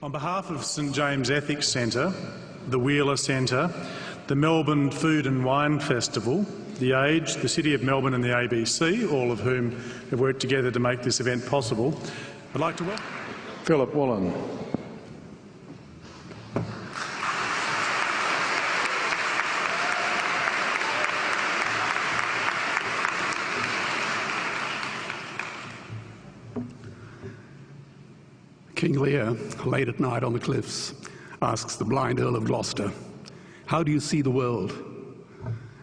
On behalf of St James Ethics Centre, the Wheeler Centre, the Melbourne Food and Wine Festival, The Age, the City of Melbourne and the ABC, all of whom have worked together to make this event possible, I'd like to welcome Philip Wollen. King Lear, late at night on the cliffs, asks the blind Earl of Gloucester, "How do you see the world?"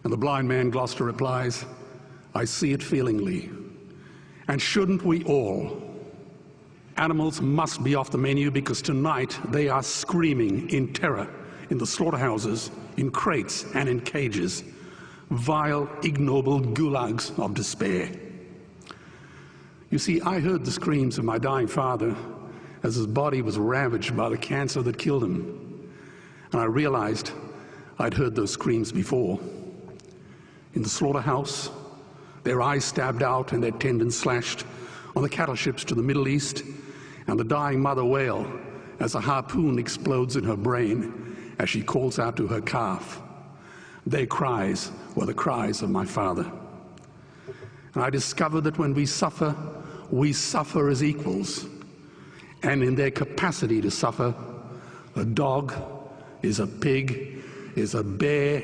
And the blind man Gloucester replies, "I see it feelingly. And shouldn't we all? Animals must be off the menu because tonight they are screaming in terror in the slaughterhouses, in crates and in cages, vile, ignoble gulags of despair." You see, I heard the screams of my dying father as his body was ravaged by the cancer that killed him. And I realized I'd heard those screams before. In the slaughterhouse, their eyes stabbed out and their tendons slashed, on the cattle ships to the Middle East, and the dying mother wail as a harpoon explodes in her brain as she calls out to her calf. Their cries were the cries of my father. And I discovered that when we suffer as equals. And in their capacity to suffer, a dog is a pig, is a bear,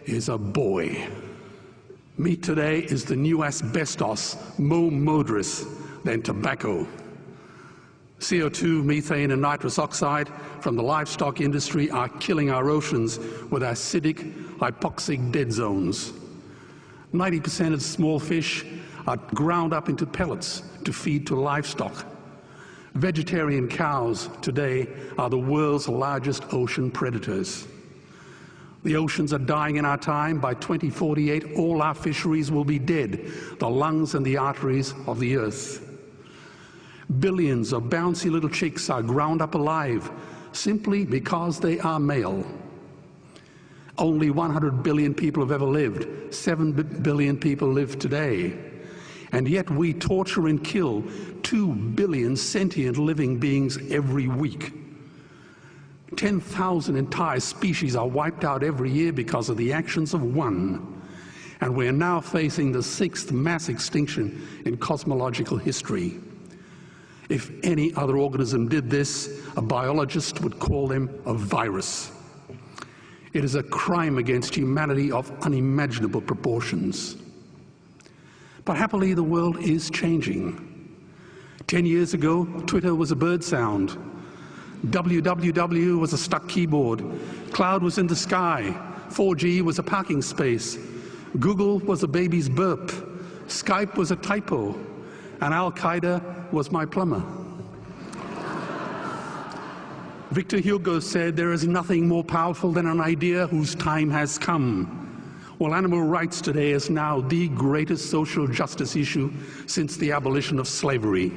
is a boy. Meat today is the new asbestos, more murderous than tobacco. CO2, methane and nitrous oxide from the livestock industry are killing our oceans with acidic, hypoxic dead zones. 90% of small fish are ground up into pellets to feed to livestock. Vegetarian cows today are the world's largest ocean predators. The oceans are dying in our time. By 2048, all our fisheries will be dead, the lungs and the arteries of the earth. Billions of bouncy little chicks are ground up alive simply because they are male. Only 100 billion people have ever lived. 7 billion people live today. And yet we torture and kill 2 billion sentient living beings every week. 10,000 entire species are wiped out every year because of the actions of one. And we're now facing the 6th mass extinction in cosmological history. If any other organism did this, a biologist would call them a virus. It is a crime against humanity of unimaginable proportions. But happily, the world is changing. 10 years ago, Twitter was a bird sound. www was a stuck keyboard. Cloud was in the sky. 4G was a parking space. Google was a baby's burp. Skype was a typo. And Al-Qaeda was my plumber. Victor Hugo said, "There is nothing more powerful than an idea whose time has come." Well, animal rights today is now the greatest social justice issue since the abolition of slavery.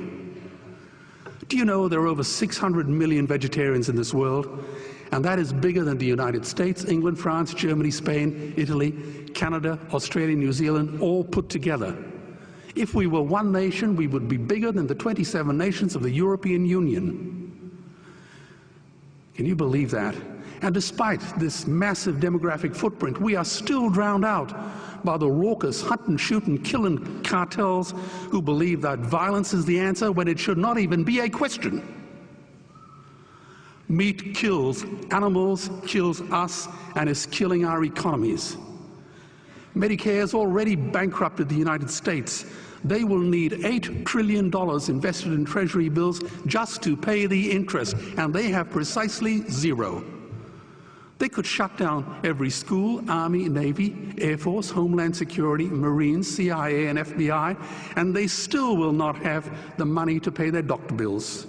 Do you know there are over 600 million vegetarians in this world? And that is bigger than the United States, England, France, Germany, Spain, Italy, Canada, Australia, New Zealand, all put together. If we were one nation, we would be bigger than the 27 nations of the European Union. Can you believe that? And despite this massive demographic footprint, we are still drowned out by the raucous hunt and shoot and killing cartels who believe that violence is the answer when it should not even be a question. Meat kills animals, kills us, and is killing our economies. Medicare has already bankrupted the United States. They will need $8 trillion invested in Treasury bills just to pay the interest, and they have precisely zero. They could shut down every school, Army, Navy, Air Force, Homeland Security, Marines, CIA, and FBI, and they still will not have the money to pay their doctor bills.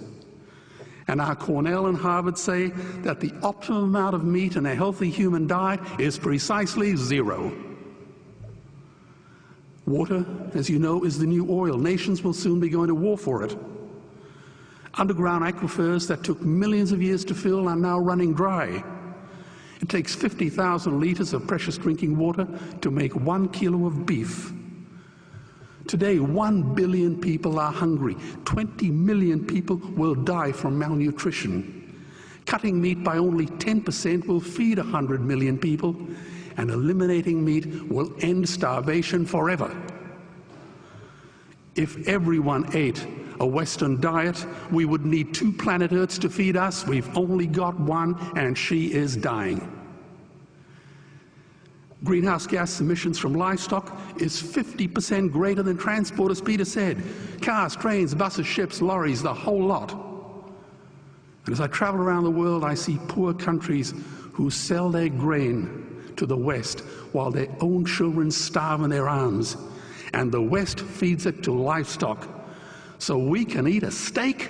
And our Cornell and Harvard say that the optimum amount of meat in a healthy human diet is precisely zero. Water, as you know, is the new oil. Nations will soon be going to war for it. Underground aquifers that took millions of years to fill are now running dry. It takes 50,000 liters of precious drinking water to make 1 kilo of beef. Today, 1 billion people are hungry. 20 million people will die from malnutrition. Cutting meat by only 10% will feed 100 million people, and eliminating meat will end starvation forever. If everyone ate a Western diet, we would need 2 planet Earths to feed us. We've only got one, and she is dying. Greenhouse gas emissions from livestock is 50% greater than transport, as Peter said. Cars, trains, buses, ships, lorries, the whole lot. And as I travel around the world, I see poor countries who sell their grain to the West while their own children starve in their arms. And the West feeds it to livestock so we can eat a steak?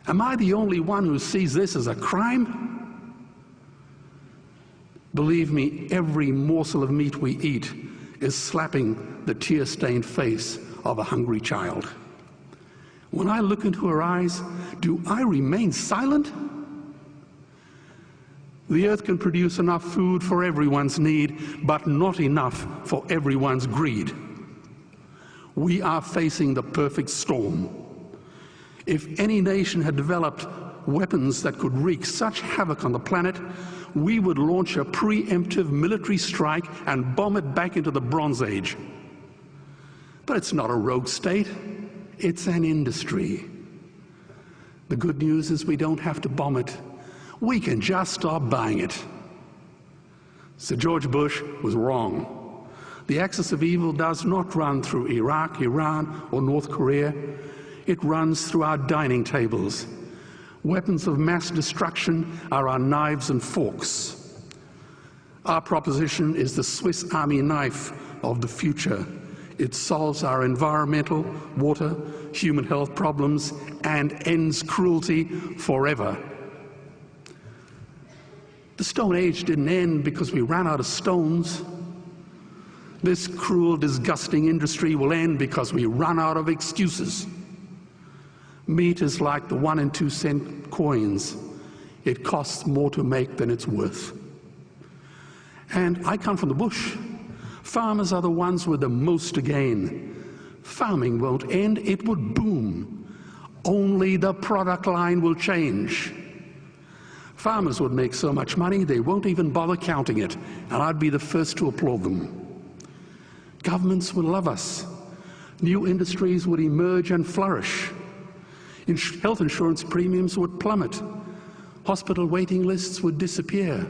Am I the only one who sees this as a crime? Believe me, every morsel of meat we eat is slapping the tear-stained face of a hungry child. When I look into her eyes, do I remain silent? The earth can produce enough food for everyone's need, but not enough for everyone's greed. We are facing the perfect storm. If any nation had developed weapons that could wreak such havoc on the planet, we would launch a preemptive military strike and bomb it back into the Bronze Age. But it's not a rogue state, it's an industry. The good news is we don't have to bomb it. We can just stop buying it. Sir George Bush was wrong. The axis of evil does not run through Iraq, Iran, or North Korea. It runs through our dining tables. Weapons of mass destruction are our knives and forks. Our proposition is the Swiss Army knife of the future. It solves our environmental, water, human health problems and ends cruelty forever. The Stone Age didn't end because we ran out of stones. This cruel, disgusting industry will end because we run out of excuses. Meat is like the 1 and 2 cent coins. It costs more to make than it's worth. And I come from the bush. Farmers are the ones with the most to gain. Farming won't end, it would boom. Only the product line will change. Farmers would make so much money they won't even bother counting it, and I'd be the first to applaud them. Governments would love us. New industries would emerge and flourish. Health insurance premiums would plummet. Hospital waiting lists would disappear.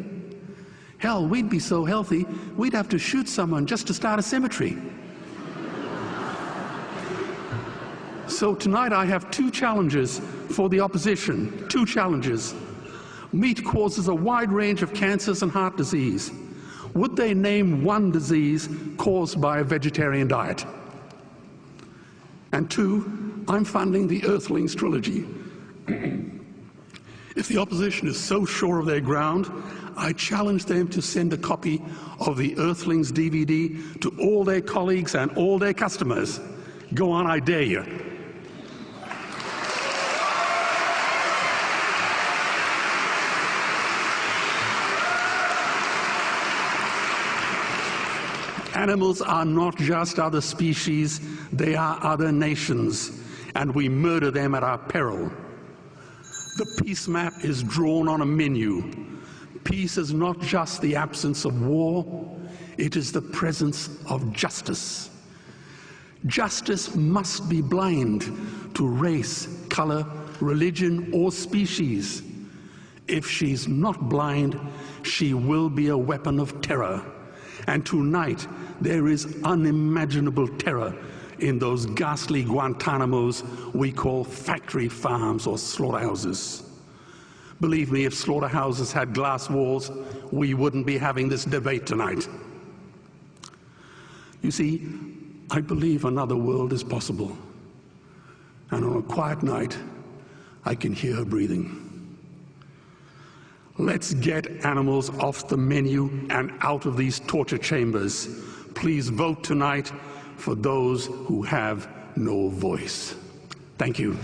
Hell, we'd be so healthy, we'd have to shoot someone just to start a cemetery. So tonight I have 2 challenges for the opposition. 2 challenges. Meat causes a wide range of cancers and heart disease. Would they name one disease caused by a vegetarian diet? And 2, I'm funding the Earthlings trilogy. If the opposition is so sure of their ground, I challenge them to send a copy of the Earthlings DVD to all their colleagues and all their customers. Go on, I dare you. Animals are not just other species, they are other nations, and we murder them at our peril. The peace map is drawn on a menu. Peace is not just the absence of war, it is the presence of justice. Justice must be blind to race, color, religion, or species. If she's not blind, she will be a weapon of terror. And tonight, there is unimaginable terror in those ghastly Guantanamos we call factory farms or slaughterhouses. Believe me, if slaughterhouses had glass walls, we wouldn't be having this debate tonight. You see, I believe another world is possible. And on a quiet night, I can hear her breathing. Let's get animals off the menu and out of these torture chambers. Please vote tonight for those who have no voice. Thank you.